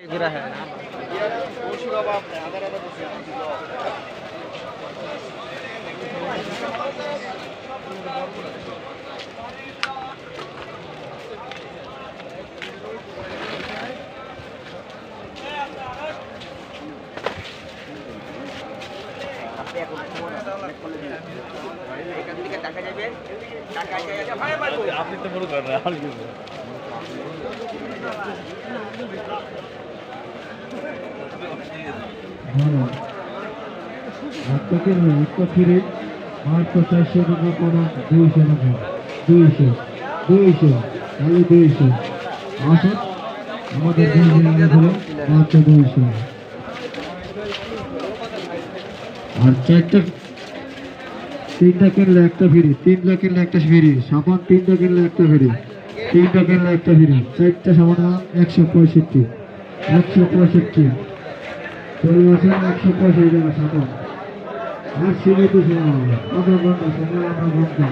এগুলা হ্যাঁ না আপনি তো মনে করেন একটা ফিরে মাত্র 400 টাকা কোনো 200 টাকা 200 তাহলে 200 আসুন আমাদের মাত্র 200 আর তিনটা কিনলে একটা ফ্রি, 3টা কিনলে একটা ফ্রি, সাবান 3টা কিনলে একটা ফ্রি, 3টা কিনলে একটা ফ্রি, 4টা সাবান 165 চলে আসেন 165 টাকা সাবান। আর সীমিত সময় আধা ঘন্টা সময়, আধা ঘন্টা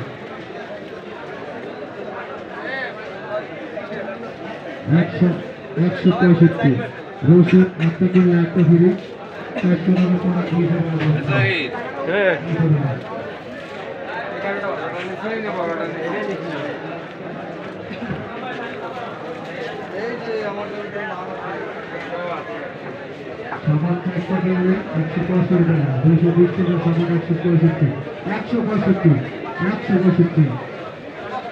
165 রসুন একটা কিনলে একটা ফ্রি, 400 টাকা কোনো 200 টাকা। সাবান একটা কিনলে 165 টাকা, 220 টাকা সাবান 165, 165